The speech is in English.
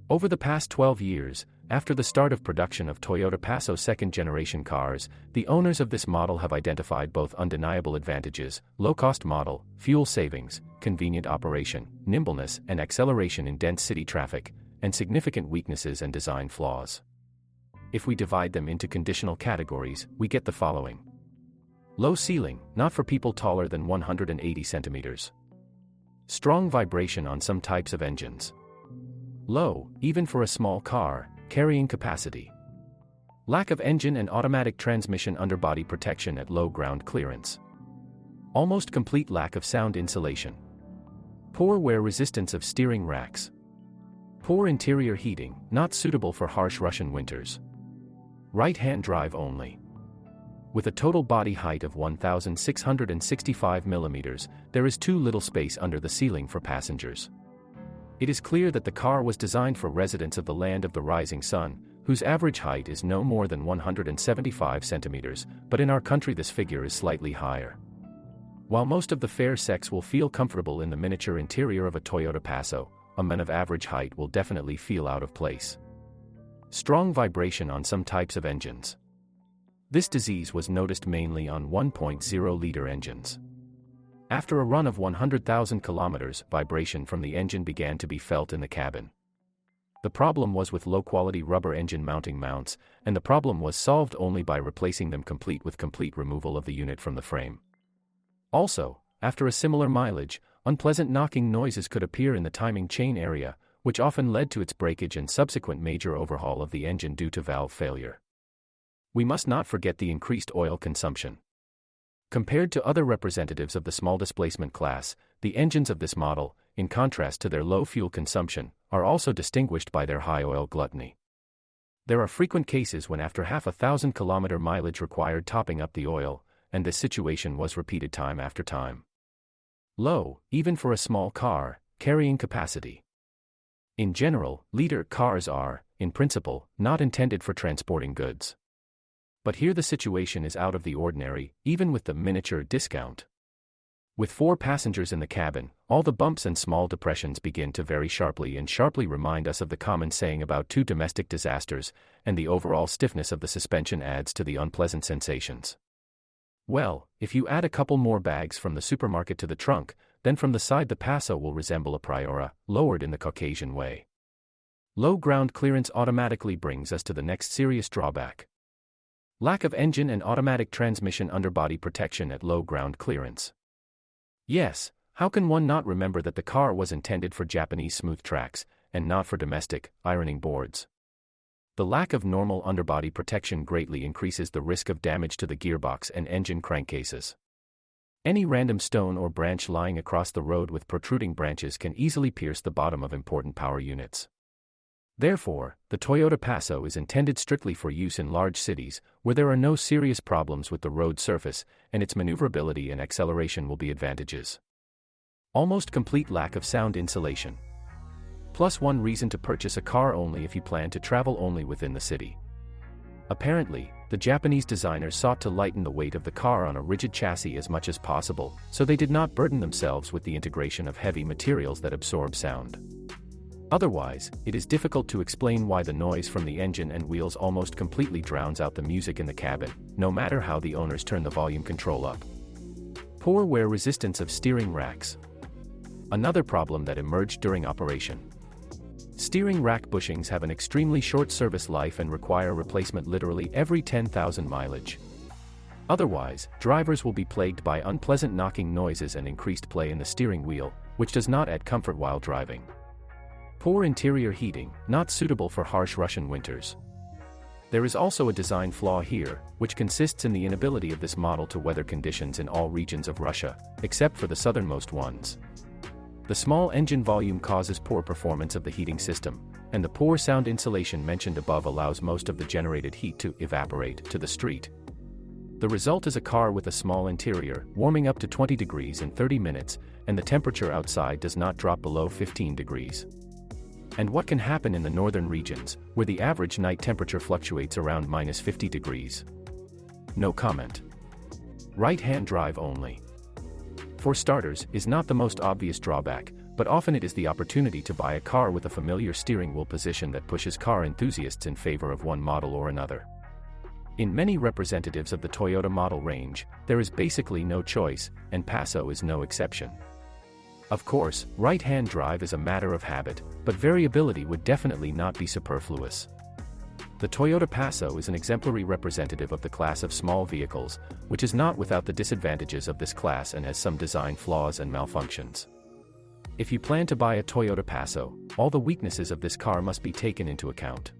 Over the past 12 years, after the start of production of Toyota Passo second-generation cars, the owners of this model have identified both undeniable advantages: low-cost model, fuel savings, convenient operation, nimbleness and acceleration in dense city traffic, and significant weaknesses and design flaws. If we divide them into conditional categories, we get the following. Low ceiling, not for people taller than 180 centimeters. Strong vibration on some types of engines. Low, even for a small car, carrying capacity. Lack of engine and automatic transmission underbody protection at low ground clearance. Almost complete lack of sound insulation. Poor wear resistance of steering racks. Poor interior heating, not suitable for harsh Russian winters. Right-hand drive only. With a total body height of 1,665 millimeters, there is too little space under the ceiling for passengers. It is clear that the car was designed for residents of the land of the rising sun, whose average height is no more than 175 centimeters, but in our country this figure is slightly higher. While most of the fair sex will feel comfortable in the miniature interior of a Toyota Passo, a man of average height will definitely feel out of place. Strong vibration on some types of engines. This disease was noticed mainly on 1.0-liter engines. After a run of 100,000 kilometers, vibration from the engine began to be felt in the cabin. The problem was with low-quality rubber engine mounting mounts, and the problem was solved only by replacing them complete with complete removal of the unit from the frame. Also, after a similar mileage, unpleasant knocking noises could appear in the timing chain area, which often led to its breakage and subsequent major overhaul of the engine due to valve failure. We must not forget the increased oil consumption. Compared to other representatives of the small displacement class, the engines of this model, in contrast to their low fuel consumption, are also distinguished by their high oil gluttony. There are frequent cases when after half a 1,000-kilometer mileage required topping up the oil, and this situation was repeated time after time. Low, even for a small car, carrying capacity. In general, liter cars are, in principle, not intended for transporting goods. But here the situation is out of the ordinary, even with the miniature discount. With 4 passengers in the cabin, all the bumps and small depressions begin to vary sharply and sharply remind us of the common saying about 2 domestic disasters, and the overall stiffness of the suspension adds to the unpleasant sensations. Well, if you add a couple more bags from the supermarket to the trunk, then from the side the Passo will resemble a Priora, lowered in the Caucasian way. Low ground clearance automatically brings us to the next serious drawback. Lack of engine and automatic transmission underbody protection at low ground clearance. Yes, how can one not remember that the car was intended for Japanese smooth tracks, and not for domestic, ironing boards? The lack of normal underbody protection greatly increases the risk of damage to the gearbox and engine crankcases. Any random stone or branch lying across the road with protruding branches can easily pierce the bottom of important power units. Therefore, the Toyota Passo is intended strictly for use in large cities, where there are no serious problems with the road surface, and its maneuverability and acceleration will be advantages. Almost complete lack of sound insulation. Plus one reason to purchase a car only if you plan to travel only within the city. Apparently, the Japanese designers sought to lighten the weight of the car on a rigid chassis as much as possible, so they did not burden themselves with the integration of heavy materials that absorb sound. Otherwise, it is difficult to explain why the noise from the engine and wheels almost completely drowns out the music in the cabin, no matter how the owners turn the volume control up. Poor wear resistance of steering racks. Another problem that emerged during operation. Steering rack bushings have an extremely short service life and require replacement literally every 10,000 mileage. Otherwise, drivers will be plagued by unpleasant knocking noises and increased play in the steering wheel, which does not add comfort while driving. Poor interior heating, not suitable for harsh Russian winters. There is also a design flaw here, which consists in the inability of this model to weather conditions in all regions of Russia, except for the southernmost ones. The small engine volume causes poor performance of the heating system, and the poor sound insulation mentioned above allows most of the generated heat to evaporate to the street. The result is a car with a small interior, warming up to 20 degrees in 30 minutes, and the temperature outside does not drop below 15 degrees. And what can happen in the northern regions, where the average night temperature fluctuates around -50 degrees? No comment. Right-hand drive only. For starters, is not the most obvious drawback, but often it is the opportunity to buy a car with a familiar steering wheel position that pushes car enthusiasts in favor of one model or another. In many representatives of the Toyota model range, there is basically no choice, and Passo is no exception. Of course, right-hand drive is a matter of habit, but variability would definitely not be superfluous. The Toyota Passo is an exemplary representative of the class of small vehicles, which is not without the disadvantages of this class and has some design flaws and malfunctions. If you plan to buy a Toyota Passo, all the weaknesses of this car must be taken into account.